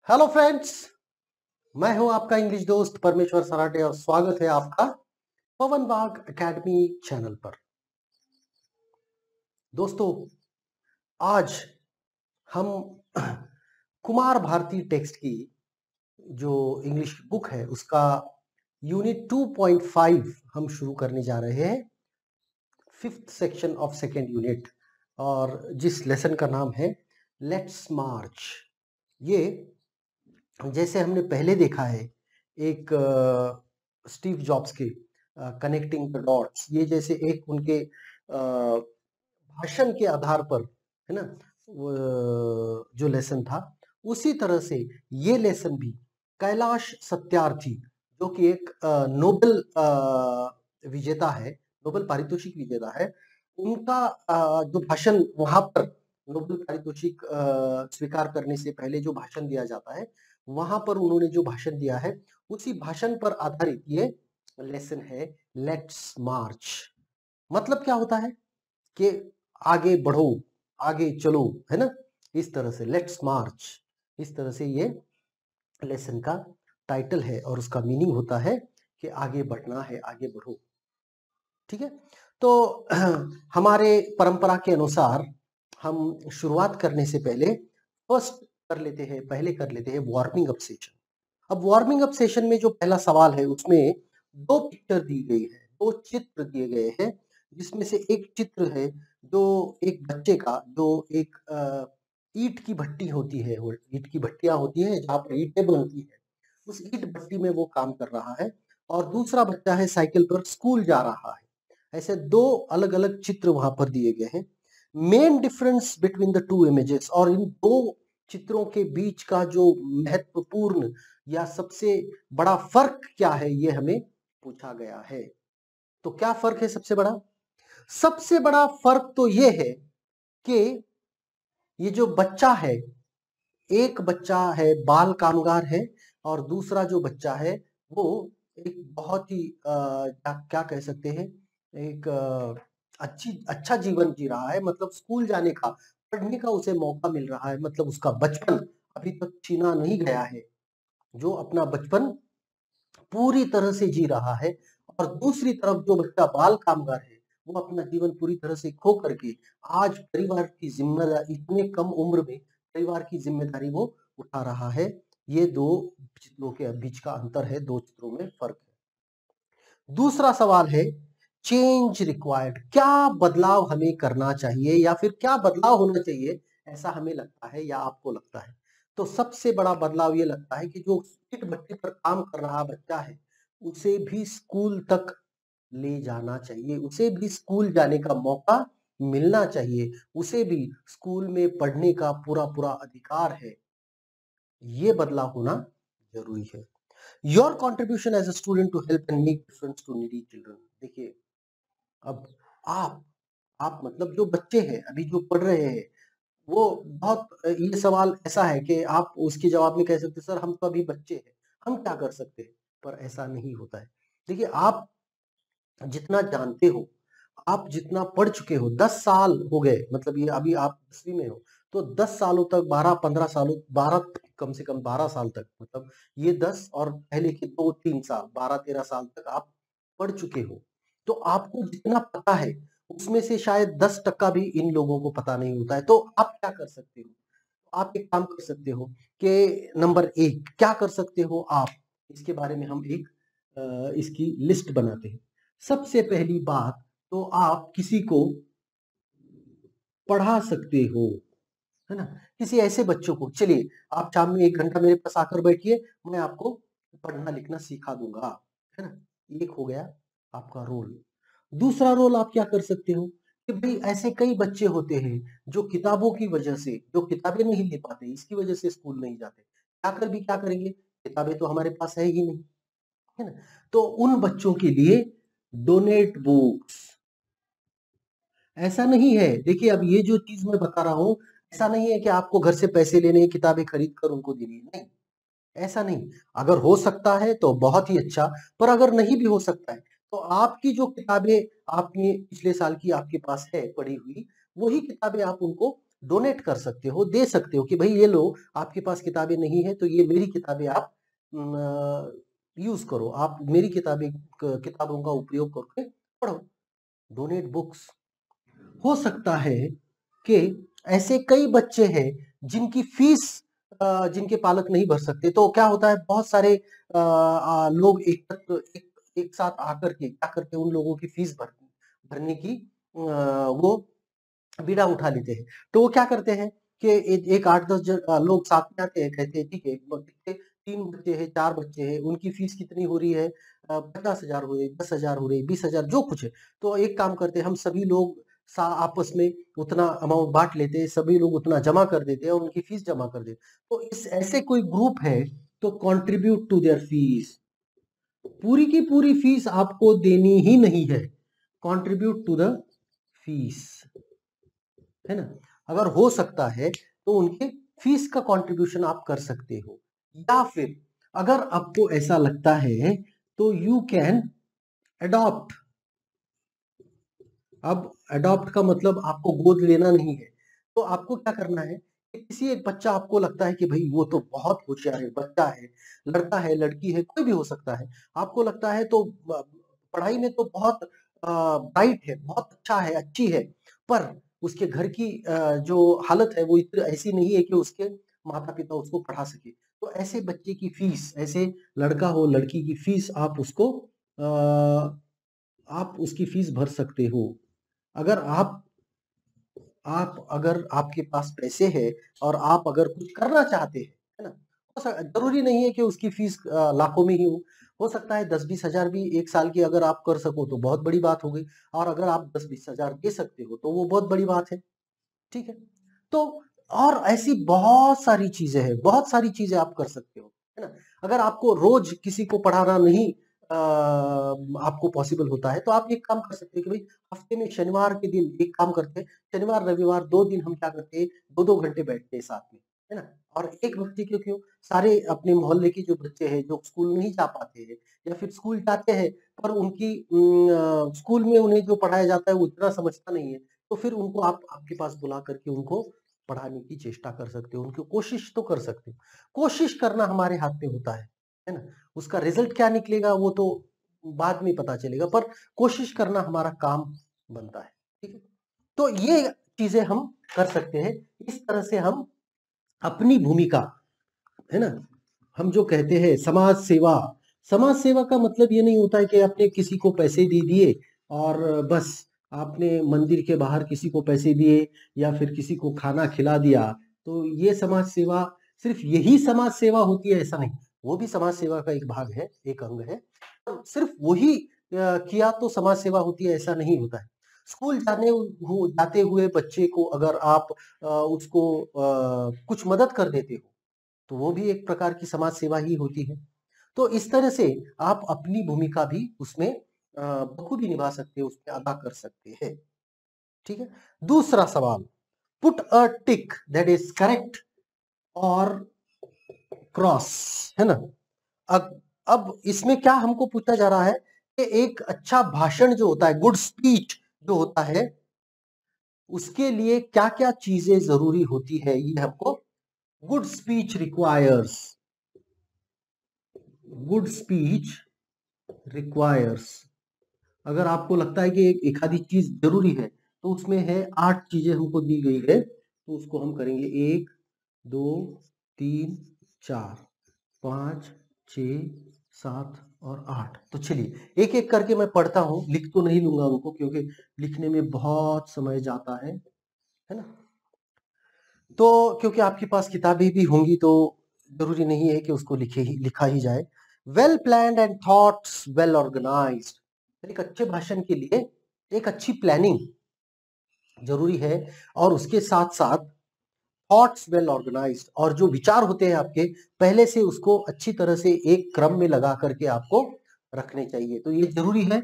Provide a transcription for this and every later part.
Hello friends, मैं हूं आपका इंग्लिश दोस्त परमेश्वर सराटे और स्वागत है आपका पवन बाग एकेडमी चैनल पर। दोस्तों, आज हम कुमार भारती टेक्स्ट की जो इंग्लिश बुक है उसका यूनिट 2.5 हम शुरू करने जा रहे हैं, fifth section of second unit, और जिस लेसन का नाम है लेट्स मार्च। ये जैसे हमने पहले देखा है एक स्टीव जॉब्स के कनेक्टिंग द डॉट्स, ये जैसे एक उनके भाषण के आधार पर है ना, जो लेसन था उसी तरह से ये लेसन भी कैलाश सत्यार्थी, जो कि एक नोबेल विजेता है, नोबेल पारितोषिक विजेता है, उनका जो भाषण वहां पर नोबेल पारितोषिक स्वीकार करने से पहले जो भाषण दिया जाता है, वहां पर उन्होंने जो भाषण दिया है उसी भाषण पर आधारित ये लेसन है लेट्स मार्च। मतलब क्या होता है कि आगे बढ़ो, आगे चलो, है ना, इस तरह से लेट्स मार्च, इस तरह से ये लेसन का टाइटल है और उसका मीनिंग होता है कि आगे बढ़ना है, आगे बढ़ो। ठीक है, तो हमारे परंपरा के अनुसार हम शुरुआत करने से पहले पहले कर लेते हैं वार्मिंग अप सेशन। अब वार्मिंग अप सेशन में जो पहला सवाल है उसमें दो पिक्चर दी गई है, दो चित्र दिए गए हैं, जिसमें से एक चित्र है जो एक बच्चे का, जो एक ईंट की भट्टी होती है, वो ईंट की भट्टियां होती है जहाँ पर ईंटें बनती है, उस ईंट भट्टी में वो काम कर रहा है, और दूसरा बच्चा है साइकिल पर स्कूल जा रहा है। ऐसे दो अलग अलग चित्र वहां पर दिए गए हैं। Main difference between the two images, और इन दो चित्रों के बीच का जो महत्वपूर्ण या सबसे बड़ा फर्क क्या है, ये हमें पूछा गया है। तो क्या फर्क है सबसे बड़ा? सबसे बड़ा फर्क तो ये है कि ये जो बच्चा है, एक बच्चा है बाल कामगार है, और दूसरा जो बच्चा है वो एक बहुत ही क्या कह सकते हैं, एक अच्छा जीवन जी रहा है, मतलब स्कूल जाने का, पढ़ने का उसे मौका मिल रहा है, मतलब उसका बचपन अभी तक छीना नहीं गया है, जो अपना बचपन पूरी तरह से जी रहा है। और दूसरी तरफ जो बच्चा बाल कामगार है, वो अपना जीवन पूरी तरह से खो करके आज परिवार की जिम्मेदारी, इतने कम उम्र में परिवार की जिम्मेदारी वो उठा रहा है। ये दो चित्रों के बीच का अंतर है, दो चित्रों में फर्क है। दूसरा सवाल है चेंज रिक्वायर्ड, क्या बदलाव हमें करना चाहिए या फिर क्या बदलाव होना चाहिए, ऐसा हमें लगता है या आपको लगता है? तो सबसे बड़ा बदलाव ये लगता है कि जो ईंट भट्टी पर काम कर रहा बच्चा है उसे भी स्कूल तक ले जाना चाहिए, उसे भी स्कूल जाने का मौका मिलना चाहिए, उसे भी स्कूल में पढ़ने का पूरा पूरा अधिकार है। ये बदलाव होना जरूरी है। Your contribution as a student to help and make difference to needy children. देखिए, अब आप आप मतलब जो बच्चे हैं अभी जो पढ़ रहे हैं, वो बहुत ये सवाल ऐसा है कि आप उसके जवाब में कह सकते हैं सर हम तो अभी बच्चे हैं, हम क्या कर सकते हैं, पर ऐसा नहीं होता है। देखिए, आप जितना जानते हो, आप जितना पढ़ चुके हो, 10 साल हो गए, मतलब ये अभी आप 10वीं में हो, तो 10 सालों तक, 12-15 सालों, 12, कम से कम 12 साल तक, मतलब ये 10 और पहले के 2-3 साल, 12-13 साल तक आप पढ़ चुके हो। तो आपको जितना पता है उसमें से शायद 10% भी इन लोगों को पता नहीं होता है। तो आप क्या कर सकते हो? आप एक काम कर सकते हो कि नंबर 1 क्या कर सकते हो आप, इसके बारे में हम एक इसकी लिस्ट बनाते हैं। सबसे पहली बात, तो आप किसी को पढ़ा सकते हो, है ना? किसी ऐसे बच्चों को, चलिए आप शाम में 1 घंटा मेरे पास आकर बैठिए, मैं आपको पढ़ना लिखना सिखा दूंगा, है ना? एक हो गया आपका रोल। दूसरा रोल आप क्या कर सकते हो कि भाई ऐसे कई बच्चे होते हैं जो किताबों की वजह से, जो किताबें नहीं ले पाते, इसकी वजह से स्कूल नहीं जाते, जाकर भी क्या करेंगे, किताबें तो हमारे पास है ही नहीं, है ना? तो उन बच्चों के लिए डोनेट बुक्स। ऐसा नहीं है, देखिए अब ये जो चीज मैं बता रहा हूँ, ऐसा नहीं है कि आपको घर से पैसे लेने हैं, किताबें खरीद कर उनको देनी है, नहीं, ऐसा नहीं। अगर हो सकता है तो बहुत ही अच्छा, पर अगर नहीं भी हो सकता है तो आपकी जो किताबें आपने पिछले साल की आपके पास है पढ़ी हुई, वही किताबें आप उनको डोनेट कर सकते हो, दे सकते हो कि भाई ये लो, आपके पास किताबें नहीं है तो ये मेरी किताबें आप यूज करो, आप मेरी किताबों का उपयोग करके पढ़ो। Donate books. हो सकता है कि ऐसे कई बच्चे हैं जिनकी फीस जिनके पालक नहीं भर सकते, तो क्या होता है, बहुत सारे लोग एक साथ आकर के क्या करते हैं, उन लोगों की फीस भरने की वो बीड़ा उठा लेते हैं। तो वो क्या करते हैं कि एक 8-10 लोग साथ में आते हैं, कहते हैं ठीक है, कितने 3 बच्चे हैं, 4 बच्चे हैं, उनकी फीस कितनी हो रही है, 50,000 हो रही, 10,000 हो रही, 20,000 जो कुछ है। तो एक काम करते हैं, हम सभी लोग आपस में उतना अमाउंट बांट लेते हैं, सभी लोग उतना जमा कर देते हैं और उनकी फीस जमा कर देते हैं। तो इस ऐसे कोई ग्रुप है तो कंट्रीब्यूट टू देयर फीस, पूरी की पूरी फीस आपको देनी ही नहीं है, कंट्रीब्यूट टू द फीस, है ना। अगर हो सकता है तो उनके फीस का कंट्रीब्यूशन आप कर सकते हो, या फिर अगर आपको ऐसा लगता है तो यू कैन अडॉप्ट। अब अडॉप्ट का मतलब आपको गोद लेना नहीं है, तो आपको क्या करना है कि किसी एक बच्चा आपको लगता है कि भाई वो तो बहुत होशियार है, बच्चा है, लड़का है, लड़की है, कोई भी हो सकता है, आपको लगता है तो पढ़ाई में तो बहुत ब्राइट है, बहुत अच्छा है, अच्छी है, पर उसके घर की जो हालत है वो इतनी ऐसी नहीं है कि उसके माता पिता उसको पढ़ा सके। तो ऐसे बच्चे की फीस, ऐसे लड़का हो लड़की की फीस आप उसकी फीस भर सकते हो। अगर आप अगर आपके पास पैसे हैं और आप अगर कुछ करना चाहते हैं, है ना, जरूरी नहीं है कि उसकी फीस लाखों में ही हो सकता है 10-20 हजार भी एक साल की अगर आप कर सको तो बहुत बड़ी बात हो गई, और अगर आप 10-20 हजार दे सकते हो तो वो बहुत बड़ी बात है, ठीक है। तो और ऐसी बहुत सारी चीजें हैं, बहुत सारी चीजें आप कर सकते हो, है ना। अगर आपको रोज किसी को पढ़ाना नहीं आपको पॉसिबल होता है तो आप एक काम कर सकते हैं कि भाई हफ्ते में शनिवार के दिन एक काम करते हैं, शनिवार रविवार 2 दिन हम क्या करते हैं, 2-2 घंटे बैठते हैं साथ में, है ना। और एक बच्चे क्यों क्यों सारे अपने मोहल्ले के जो बच्चे हैं जो स्कूल नहीं जा पाते हैं या फिर स्कूल जाते हैं पर उनकी स्कूल में उन्हें जो पढ़ाया जाता है वो इतना समझता नहीं है, तो फिर उनको आप आपके पास बुला करके उनको पढ़ाने की चेष्टा कर सकते हो, उनकी कोशिश तो कर सकते हो। कोशिश करना हमारे हाथ में होता है ना। उसका रिजल्ट क्या निकलेगा वो तो बाद में पता चलेगा, पर कोशिश करना हमारा काम बनता है, ठीक है। तो ये चीजें हम कर सकते हैं, इस तरह से हम अपनी भूमिका, है ना, हम जो कहते हैं समाज सेवा, समाज सेवा का मतलब ये नहीं होता है कि आपने किसी को पैसे दे दिए और बस आपने मंदिर के बाहर किसी को पैसे दिए या फिर किसी को खाना खिला दिया तो ये समाज सेवा, सिर्फ यही समाज सेवा होती है ऐसा नहीं, वो भी समाज सेवा का एक भाग है, एक अंग है, पर सिर्फ वही किया तो समाज सेवा होती है ऐसा नहीं होता है। स्कूल जाते हुए बच्चे को अगर आप उसको कुछ मदद कर देते हो तो वो भी एक प्रकार की समाज सेवा ही होती है। तो इस तरह से आप अपनी भूमिका भी उसमें बखूबी निभा सकते हो, उसमें अदा कर सकते हैं, ठीक है। दूसरा सवाल, put a tick that is correct और क्रॉस, है ना। अब इसमें क्या हमको पूछा जा रहा है कि एक अच्छा भाषण जो होता है, गुड स्पीच जो होता है, उसके लिए क्या क्या चीजें जरूरी होती है, ये हमको good speech requires, good speech requires, अगर आपको लगता है कि एक आधी चीज जरूरी है तो उसमें है 8 चीजें हमको दी गई है, तो उसको हम करेंगे 1 2 3 4 5 6 7 और 8। तो चलिए एक एक करके मैं पढ़ता हूँ, लिख तो नहीं लूंगा उनको क्योंकि लिखने में बहुत समय जाता है ना। तो क्योंकि आपके पास किताबें भी होंगी तो जरूरी नहीं है कि उसको लिखा ही जाए। Well planned and thoughts well organised, एक अच्छे भाषण के लिए एक अच्छी प्लानिंग जरूरी है, और उसके साथ साथ थॉट्स वेल ऑर्गेनाइज्ड, और जो विचार होते हैं आपके पहले से उसको अच्छी तरह से एक क्रम में लगा करके आपको रखने चाहिए, तो ये जरूरी है,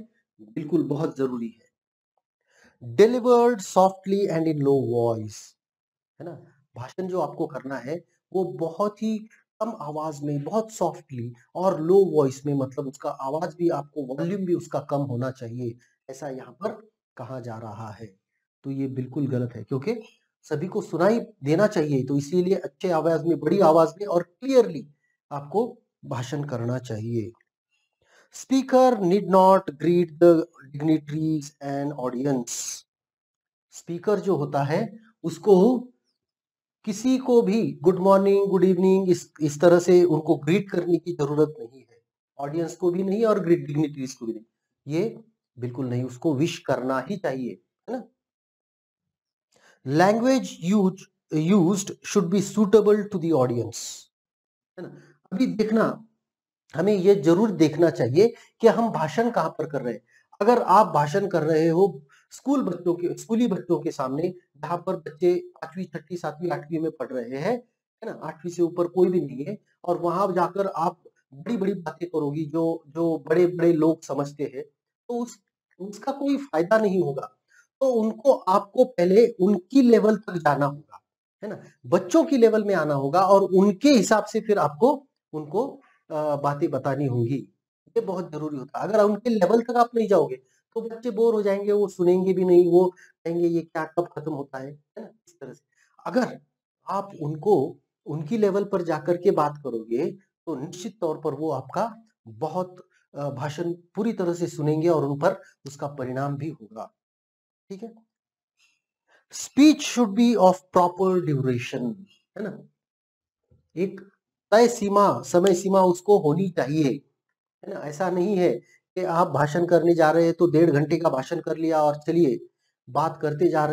बिल्कुल बहुत जरूरी है। Delivered softly and in low voice, है ना। भाषण जो आपको करना है वो बहुत ही कम आवाज में, बहुत सॉफ्टली और लो वॉइस में, मतलब उसका आवाज भी आपको, वॉल्यूम भी उसका कम होना चाहिए, ऐसा यहाँ पर कहा जा रहा है। तो ये बिल्कुल गलत है क्योंकि सभी को सुनाई देना चाहिए, तो इसीलिए अच्छे आवाज में, बड़ी आवाज में और क्लियरली आपको भाषण करना चाहिए। Speaker need not greet the dignitaries and audience. Speaker जो होता है उसको किसी को भी गुड मॉर्निंग, गुड इवनिंग इस तरह से उनको ग्रीट करने की जरूरत नहीं है। ऑडियंस को भी नहीं और ग्रीट डिग्निटरीज को भी नहीं, ये बिल्कुल नहीं, उसको विश करना ही चाहिए, है ना। Language used should be suitable to the audience, है ना। अभी देखना, हमें ये जरूर देखना चाहिए कि हम भाषण कहाँ पर कर रहे हैं। अगर आप भाषण कर रहे हो स्कूली बच्चों के सामने, जहाँ पर बच्चे 5वीं 6वीं 7वीं 8वीं में पढ़ रहे हैं, है ना, 8वीं से ऊपर कोई भी नहीं है, और वहां जाकर आप बड़ी बड़ी बातें करोगी जो जो बड़े बड़े लोग समझते हैं, तो उसका कोई फायदा नहीं होगा। तो उनको आपको पहले उनकी लेवल तक जाना होगा, है ना, बच्चों की लेवल में आना होगा, और उनके हिसाब से फिर आपको उनको बातें बतानी होंगी। ये बहुत जरूरी होता है। अगर उनके लेवल तक आप नहीं जाओगे तो बच्चे बोर हो जाएंगे, वो सुनेंगे भी नहीं, वो कहेंगे ये क्या कब खत्म होता है ना, इस तरह से। अगर आप उनको उनकी लेवल पर जाकर के बात करोगे तो निश्चित तौर पर वो आपका बहुत भाषण पूरी तरह से सुनेंगे और उन पर उसका परिणाम भी होगा। ठीक है। Speech should be of proper duration, है ना, एक तय सीमा, समय सीमा उसको होनी चाहिए, है ना। ऐसा नहीं है कि आप भाषण करने जा रहे हैं तो 1.5 घंटे का भाषण कर लिया और चलिए बात करते जा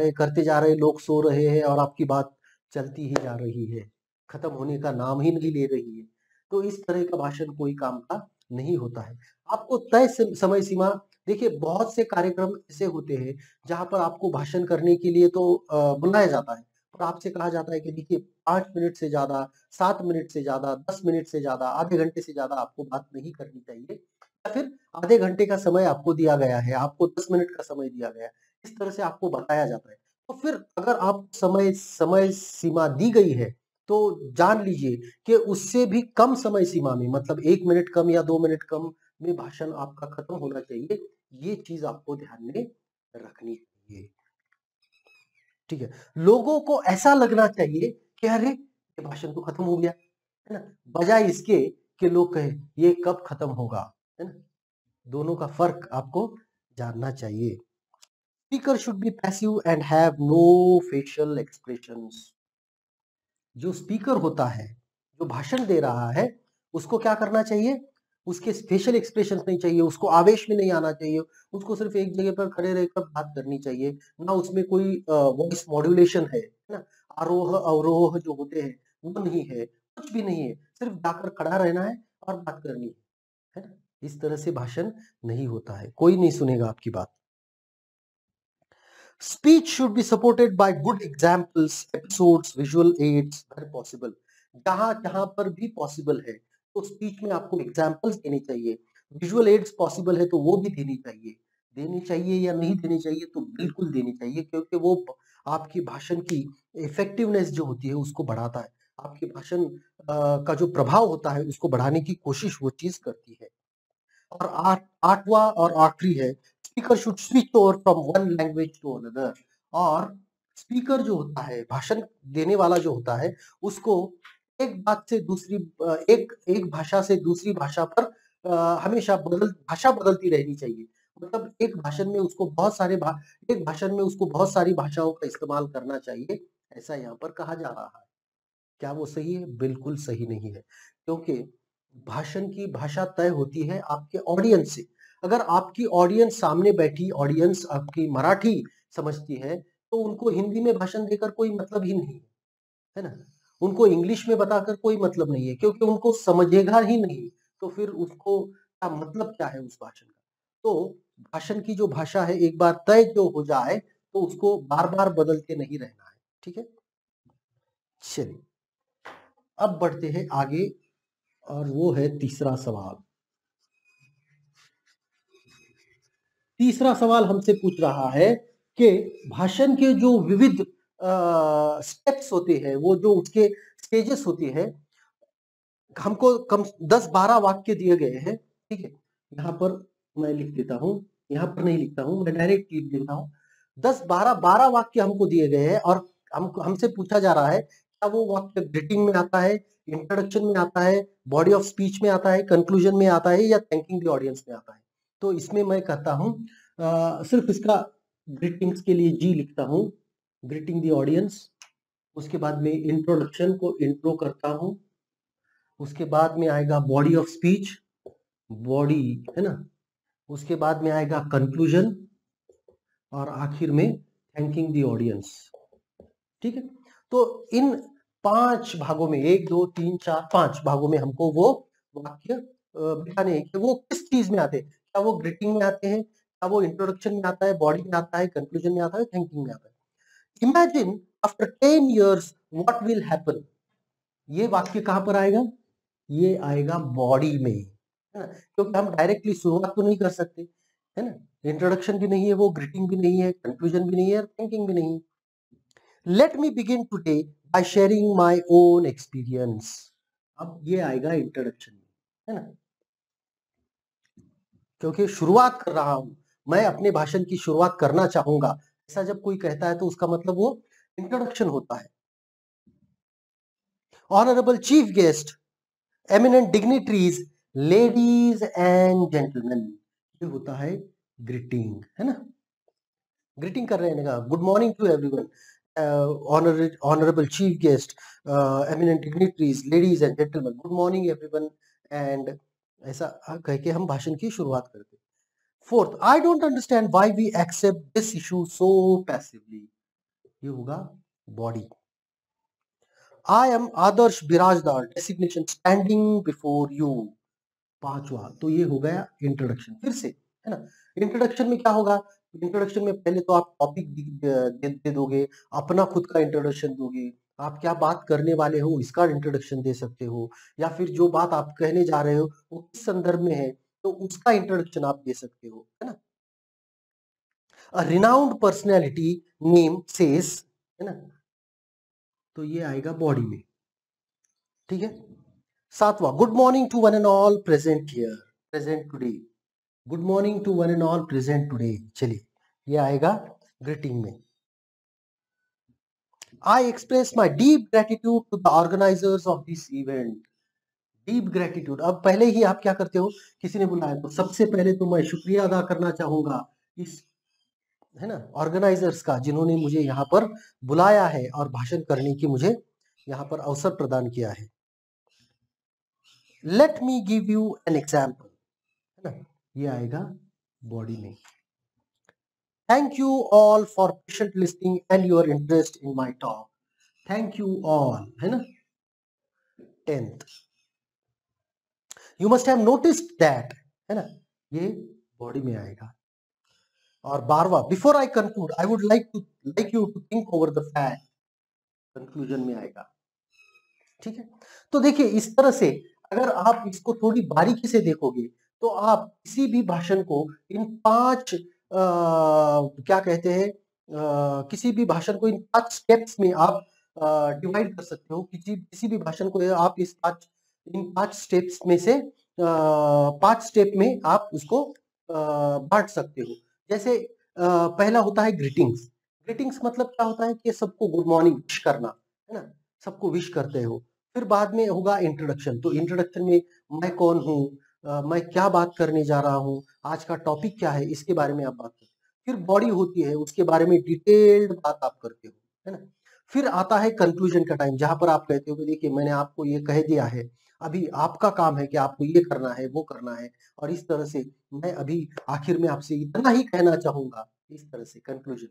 रहे, लोग सो रहे हैं और आपकी बात चलती ही जा रही है, खत्म होने का नाम ही नहीं ले रही है। तो इस तरह का भाषण कोई काम का नहीं होता है। आपको तय समय सीमा, देखिए बहुत से कार्यक्रम ऐसे होते हैं जहां पर आपको भाषण करने के लिए तो बुलाया जाता है, और आपसे कहा जाता है कि देखिए 5 मिनट से ज्यादा, 7 मिनट से ज्यादा, 10 मिनट से ज्यादा, आधे घंटे से ज्यादा आपको बात नहीं करनी चाहिए, या फिर आधे घंटे का समय आपको दिया गया है, आपको 10 मिनट का समय दिया गया है, इस तरह से आपको बताया जाता है। तो फिर अगर आप समय समय सीमा दी गई है तो जान लीजिए कि उससे भी कम समय सीमा में, मतलब 1 मिनट कम या 2 मिनट कम में भाषण आपका खत्म होना चाहिए। ये चीज आपको ध्यान में रखनी चाहिए। ठीक है। लोगों को ऐसा लगना चाहिए कि अरे ये भाषण तो खत्म हो गया, है ना, बजाय इसके कि लोग कहे ये कब खत्म होगा, है ना। दोनों का फर्क आपको जानना चाहिए। Speaker should be passive and have no facial expressions. जो स्पीकर होता है, जो भाषण दे रहा है, उसको क्या करना चाहिए, उसके फेशियल एक्सप्रेशन नहीं चाहिए, उसको आवेश में नहीं आना चाहिए, उसको सिर्फ एक जगह पर खड़े रहकर बात करनी चाहिए। ना उसमें कोई वॉइस मॉड्यूलेशन है ना, आरोह अवरोह जो होते हैं वो नहीं है, कुछ भी नहीं है, सिर्फ जाकर खड़ा रहना है और बात करनी है ना। इस तरह से भाषण नहीं होता है, कोई नहीं सुनेगा आपकी बात। Speech should be supported by good examples, episodes, visual aids where possible. जहां जहां पर भी पॉसिबल है तो स्पीच में आपको एग्जाम्पल्स देने चाहिए, विजुअल एड्स पॉसिबल है तो वो भी देनी चाहिए या नहीं देनी चाहिए, तो बिल्कुल देनी चाहिए, क्योंकि वो आपकी भाषण की इफेक्टिवनेस जो होती है उसको बढ़ाता है, आपके भाषण का जो प्रभाव होता है उसको बढ़ाने की कोशिश वो चीज करती है। और आठवां और आखिरी है, speaker should switch over from one language to another. और स्पीकर जो होता है, भाषण देने वाला जो होता है, उसको एक बात से दूसरी एक एक भाषा से दूसरी भाषा पर हमेशा भाषा बदलती रहनी चाहिए। मतलब एक भाषण में उसको बहुत सारी भाषाओं का इस्तेमाल करना चाहिए, ऐसा यहाँ पर कहा जा रहा है। क्या वो सही है? बिल्कुल सही नहीं है, क्योंकि भाषण की भाषा तय होती है आपके ऑडियंस से। अगर आपकी ऑडियंस, सामने बैठी ऑडियंस आपकी मराठी समझती है, तो उनको हिंदी में भाषण देकर कोई मतलब ही नहीं है, है ना? उनको इंग्लिश में बताकर कोई मतलब नहीं है, क्योंकि उनको समझेगा ही नहीं, तो फिर उसको क्या मतलब क्या है उस भाषण का? तो भाषण की जो भाषा है, एक बार तय जो हो जाए, तो उसको बार-बार बदलते नहीं रहना है, ठीक है? चलिए, अब बढ़ते हैं आगे, और वो है तीसरा सवाल। तीसरा सवाल हमसे पूछ रहा है कि भाषण के जो विविध स्टेप्स होते हैं, वो जो उसके स्टेजेस होते हैं, हमको कम 10-12 वाक्य दिए गए हैं, ठीक है। यहाँ पर मैं लिख देता हूँ, यहाँ पर नहीं लिखता हूँ, मैं डायरेक्ट लिख देता हूँ। 10-12 वाक्य हमको दिए गए हैं, और हमसे पूछा जा रहा है क्या वो वाक्य ग्रीटिंग में आता है, इंट्रोडक्शन में आता है, बॉडी ऑफ स्पीच में आता है, कंक्लूजन में आता है या थैंकिंग द ऑडियंस में आता है। तो इसमें मैं कहता हूँ सिर्फ इसका ग्रीटिंग्स के लिए जी लिखता हूँ, ग्रीटिंग द ऑडियंस। उसके बाद में इंट्रोडक्शन को इंट्रो करता हूँ, उसके बाद में आएगा बॉडी ऑफ स्पीच, बॉडी है ना, उसके बाद में आएगा कंक्लूजन और आखिर में थैंकिंग द ऑडियंस। ठीक है, तो इन 5 भागों में 1 2 3 4 5 भागों में हमको वो वाक्य दिखाने हैं कि वो किस चीज में आते हैं। क्या वो ग्रीटिंग में आते हैं, क्या वो इंट्रोडक्शन में आता है, बॉडी में आता है, कंक्लूजन में आता है, थैंकिंग में आता है। Imagine after 10 years what will happen. ये वाक्य कहां पर आएगा, ये आएगा बॉडी में, है ना, क्योंकि हम डायरेक्टली शुरुआत तो नहीं कर सकते, है ना, इंट्रोडक्शन भी नहीं है, वो ग्रीटिंग भी नहीं है, कंक्लूजन भी नहीं है, थैंकिंग भी नहीं है। Let me begin today by sharing my own experience. अब ये आएगा इंट्रोडक्शन में, है ना, क्योंकि शुरुआत कर रहा हूं, मैं अपने भाषण की शुरुआत करना चाहूंगा, ऐसा जब कोई कहता है तो उसका मतलब वो इंट्रोडक्शन होता है। Honourable chief guest, eminent dignitaries, ladies and gentleman, ये होता है ग्रीटिंग, है ना, ग्रीटिंग कर रहे हैं, good morning to everyone, honourable chief guest, eminent dignitaries, ladies and gentleman, good morning everyone, and ऐसा कह के हम भाषण की शुरुआत करते हैं। Fourth, I don't understand why we accept this issue so passively, ये होगा body. I am Adarsh Birajdar, designation standing before you, 5वां, तो ये हो गया इंट्रोडक्शन। फिर से, है ना, इंट्रोडक्शन में क्या होगा, इंट्रोडक्शन में पहले तो आप टॉपिक दे दोगे, अपना खुद का इंट्रोडक्शन दोगे, आप क्या बात करने वाले हो इसका इंट्रोडक्शन दे सकते हो, या फिर जो बात आप कहने जा रहे हो वो किस संदर्भ में है तो उसका इंट्रोडक्शन आप दे सकते हो, है ना। A renowned personality name says, है ना, तो ये आएगा बॉडी में। ठीक है, 7वां, good morning to one and all present here, present today, good morning to one and all present today, चलिए ये आएगा ग्रीटिंग में। I express my deep gratitude to the organisers of this event, deep gratitude, अब पहले ही आप क्या करते हो, किसी ने बुलाया तो सबसे पहले तो मैं शुक्रिया अदा करना चाहूंगा इस, है ना, ऑर्गेनाइजर्स का जिन्होंने मुझे यहाँ पर बुलाया है और भाषण करने की मुझे यहाँ पर अवसर प्रदान किया है। Let me give you an example, है ना, ये आएगा बॉडी में। Thank you all for patient listening and your interest in my talk, thank you all, है ना। 10th, you must have noticed that, है ना, ये बॉडी में आएगा। और 12वां, before I conclude I would like you to think over the fact, conclusion में आएगा। ठीक है, तो देखिए इस तरह से अगर आप इसको थोड़ी बारीकी से देखोगे तो आप किसी भी भाषण को इन 5 क्या कहते हैं, किसी भी भाषण को इन 5 स्टेप्स में आप डिवाइड कर सकते हो। किसी किसी भी भाषण को आप इन 5 स्टेप्स में से 5 स्टेप में आप उसको बांट सकते हो। जैसे पहला होता है ग्रीटिंग्स। ग्रीटिंग्स मतलब क्या होता है कि सबको गुड मॉर्निंग विश करना, है ना, सबको विश करते हो। फिर बाद में होगा इंट्रोडक्शन, तो इंट्रोडक्शन में मैं कौन हूँ, मैं क्या बात करने जा रहा हूँ, आज का टॉपिक क्या है, इसके बारे में आप बात करते हो। फिर बॉडी होती है, उसके बारे में डिटेल्ड बात आप करते हो, है ना। फिर आता है कंक्लूजन का टाइम, जहां पर आप कहते हो कि देखिए मैंने आपको ये कह दिया है, अभी आपका काम है कि आपको ये करना है, वो करना है, और इस तरह से मैं अभी आखिर में आपसे इतना ही कहना चाहूंगा, इस तरह से कंक्लूजन।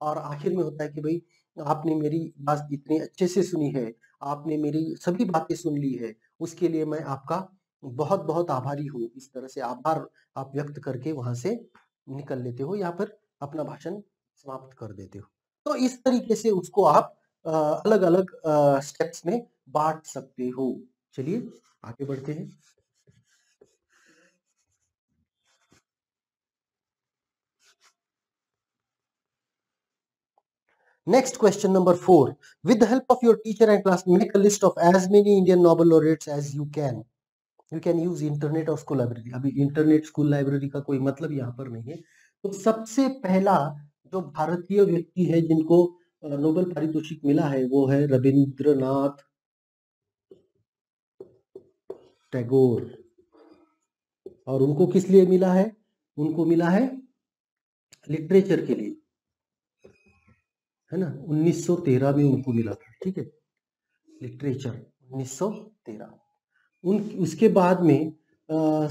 और आखिर में होता है कि भाई आपने मेरी बात इतने अच्छे से सुनी है, आपने मेरी सभी बातें सुन ली है, उसके लिए मैं आपका बहुत बहुत आभारी हूँ। इस तरह से आभार आप व्यक्त करके वहां से निकल लेते हो, या फिर अपना भाषण समाप्त कर देते हो। तो इस तरीके से उसको आप अलग अलग स्टेप्स में बांट सकते हो। चलिए आगे बढ़ते हैं। Next, question number 4. With the help of your teacher and class, make a list of as many Indian Nobel laureates as you can. You can use internet और स्कूल लाइब्रेरी। अभी इंटरनेट स्कूल लाइब्रेरी का कोई मतलब यहाँ पर नहीं है। तो सबसे पहला जो भारतीय व्यक्ति है जिनको नोबेल पारितोषिक मिला है वो है रविंद्रनाथ टैगोर। और उनको किस लिए मिला है? उनको मिला है लिटरेचर के लिए, है ना। 1913 में उनको मिला था, ठीक है, लिटरेचर 1913। उसके बाद में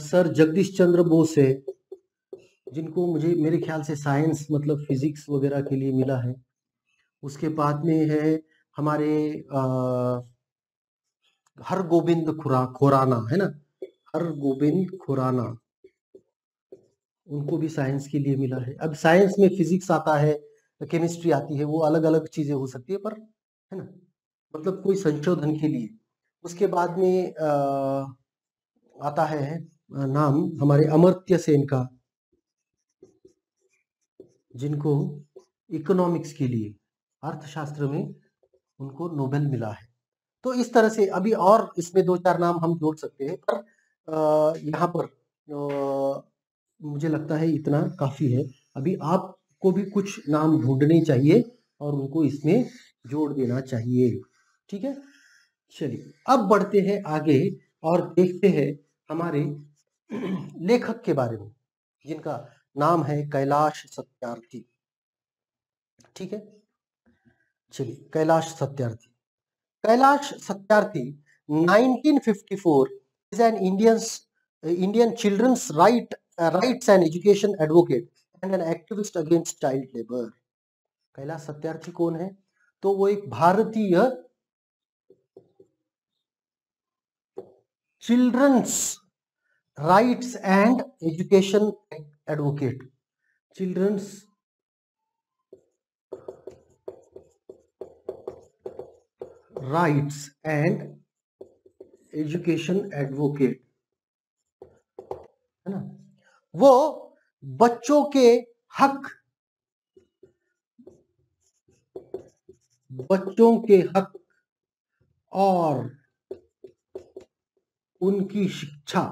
सर जगदीश चंद्र बोस है, जिनको मुझे मेरे ख्याल से साइंस मतलब फिजिक्स वगैरह के लिए मिला है। उसके बाद में है हमारे हरगोविंद खुराना, है ना, हरगोविंद खुराना, उनको भी साइंस के लिए मिला है। अब साइंस में फिजिक्स आता है, केमिस्ट्री आती है, वो अलग अलग चीजें हो सकती है, पर है ना, मतलब कोई संशोधन के लिए। उसके बाद में आता है नाम हमारे अमर्त्य सेन का, जिनको इकोनॉमिक्स के लिए, अर्थशास्त्र में उनको नोबेल मिला है। तो इस तरह से अभी और इसमें दो चार नाम हम जोड़ सकते हैं, पर यहाँ पर मुझे लगता है इतना काफी है। अभी आपको भी कुछ नाम ढूंढने चाहिए और उनको इसमें जोड़ देना चाहिए, ठीक है। चलिए अब बढ़ते हैं आगे और देखते हैं हमारे लेखक के बारे में, जिनका नाम है कैलाश सत्यार्थी, ठीक है। चलिए Kailash Satyarthi, Kailash Satyarthi 1954 is an Indian children's rights and education advocate and an activist against child labor। Kailash Satyarthi कौन है? तो वो एक भारतीय children's rights and education advocate, children's rights and education advocate, है ना। वो बच्चों के हक, बच्चों के हक और उनकी शिक्षा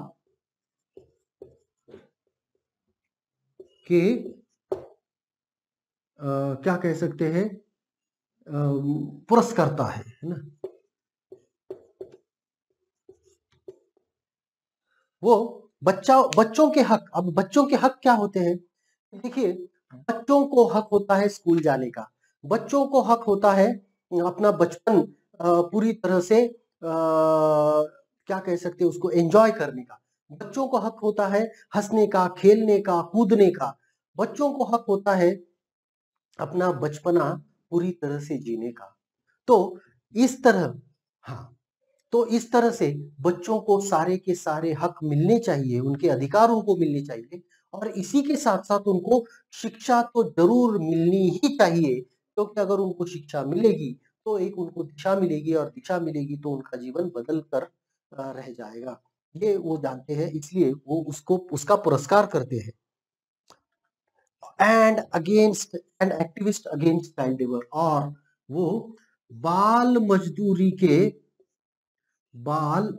के क्या कह सकते हैं, पुरस्कर्ता है ना। वो बच्चों के हक, अब बच्चों के हक क्या होते हैं? देखिए, बच्चों को हक होता है स्कूल जाने का, बच्चों को हक होता है अपना बचपन पूरी तरह से क्या कह सकते हैं उसको एंजॉय करने का, बच्चों को हक होता है हंसने का, खेलने का, कूदने का, बच्चों को हक होता है अपना बचपना पूरी तरह से जीने का। तो इस तरह, हाँ, तो इस तरह से बच्चों को सारे के सारे हक मिलने चाहिए, उनके अधिकार उनको मिलने चाहिए, और इसी के साथ साथ उनको शिक्षा तो जरूर मिलनी ही चाहिए, क्योंकि अगर उनको शिक्षा मिलेगी तो एक उनको दिशा मिलेगी, और दिशा मिलेगी तो उनका जीवन बदल कर रह जाएगा। ये वो जानते हैं, इसलिए वो उसको उसका पुरस्कार करते हैं। And against and activist against child labour, और वो बाल मजदूरी के, बाल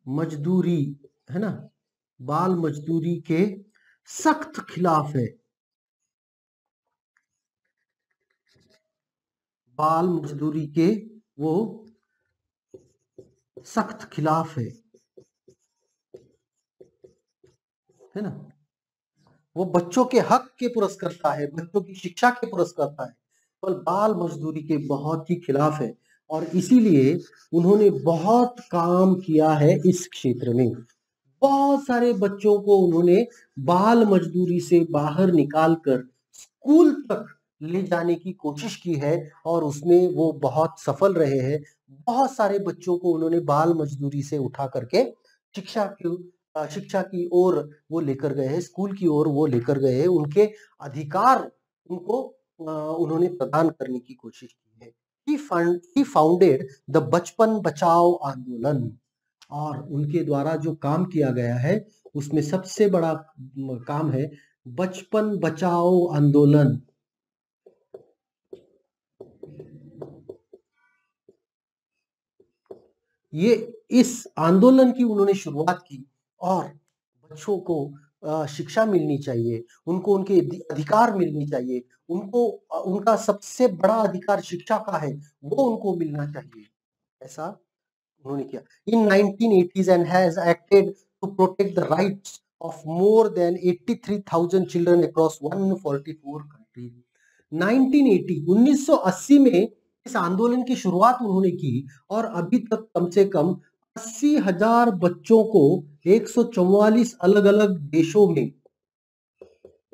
मजदूरी, है ना, बाल मजदूरी के सख्त खिलाफ है, बाल मजदूरी के वो सख्त खिलाफ है ना। वो बच्चों के हक के पुरस्कर्ता है, बच्चों की शिक्षा के पुरस्कर्ता है, पर बाल मजदूरी के बहुत ही खिलाफ है, और इसीलिए उन्होंने बहुत काम किया है इस क्षेत्र में। बहुत सारे बच्चों को उन्होंने बाल मजदूरी से बाहर निकालकर स्कूल तक ले जाने की कोशिश की है, और उसमें वो बहुत सफल रहे हैं। बहुत सारे बच्चों को उन्होंने बाल मजदूरी से उठा करके शिक्षा की ओर वो लेकर गए हैं, स्कूल की ओर वो लेकर गए हैं, उनके अधिकार उनको उन्होंने प्रदान करने की कोशिश की है। He founded द बचपन बचाओ आंदोलन, और उनके द्वारा जो काम किया गया है उसमें सबसे बड़ा काम है बचपन बचाओ आंदोलन। ये इस आंदोलन की उन्होंने शुरुआत की, और बच्चों को शिक्षा मिलनी चाहिए, उनको उनके अधिकार मिलनी चाहिए, उनको उनका सबसे बड़ा अधिकार शिक्षा का है, वो उनको मिलना चाहिए, ऐसा उन्होंने किया। In 1980s and has acted to protect the rights of more than 83,000 children across 144 countries. 1980 में इस आंदोलन की शुरुआत उन्होंने की और अभी तक कम से कम 80,000 बच्चों को 144 अलग-अलग देशों में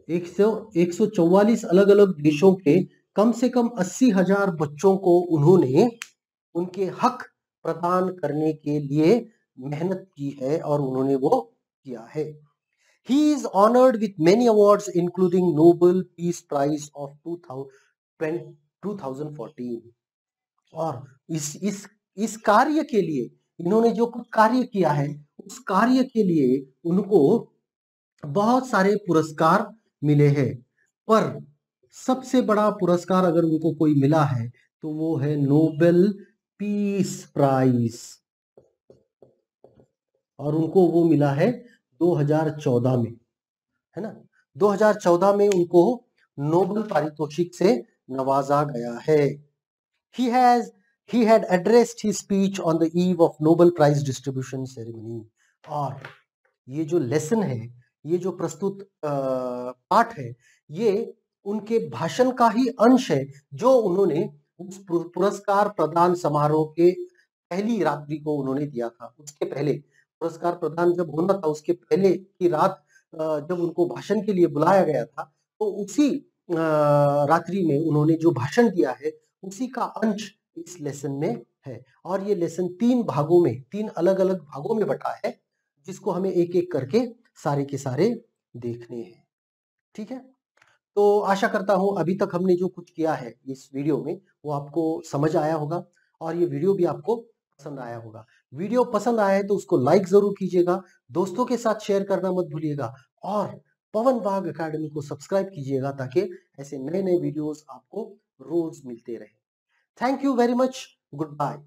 144 अलग-अलग देशों के कम से कम 80,000 बच्चों को उन्होंने उनके हक प्रदान करने के लिए मेहनत की है और उन्होंने वो किया है। He is honored with many awards including Nobel Peace Prize of 2014 और इस कार्य के लिए इन्होंने जो कुछ कार्य किया है उस कार्य के लिए उनको बहुत सारे पुरस्कार मिले हैं, पर सबसे बड़ा पुरस्कार अगर उनको कोई मिला है तो वो है नोबेल पीस प्राइज और उनको वो मिला है 2014 में, है ना। 2014 में उनको नोबेल पारितोषिक से नवाजा गया है। He had addressed his speech on the eve of Nobel Prize distribution ceremony। और ये जो लेसन है, ये जो प्रस्तुत पाठ है, ये उनके भाषण का ही अंश है जो उन्होंने उस पुरस्कार प्रदान समारोह के पहली रात्रि को उन्होंने दिया था। उसके पहले पुरस्कार प्रदान जब होना था उसके पहले की रात जब उनको भाषण के लिए बुलाया गया था तो उसी रात्रि में उन्होंने जो भाषण दिया है उसी का अंश इस लेसन में है और ये लेसन 3 भागों में 3 अलग-अलग भागों में बटा है जिसको हमें एक-एक करके सारे के सारे देखने हैं। ठीक है, तो आशा करता हूं अभी तक हमने जो कुछ किया है इस वीडियो में वो आपको समझ आया होगा और ये वीडियो भी आपको पसंद आया होगा। वीडियो पसंद आया है तो उसको लाइक जरूर कीजिएगा, दोस्तों के साथ शेयर करना मत भूलिएगा और पवन वाघ अकेडमी को सब्सक्राइब कीजिएगा ताकि ऐसे नए-नए वीडियोस आपको रोज मिलते रहे। Thank you very much, good bye.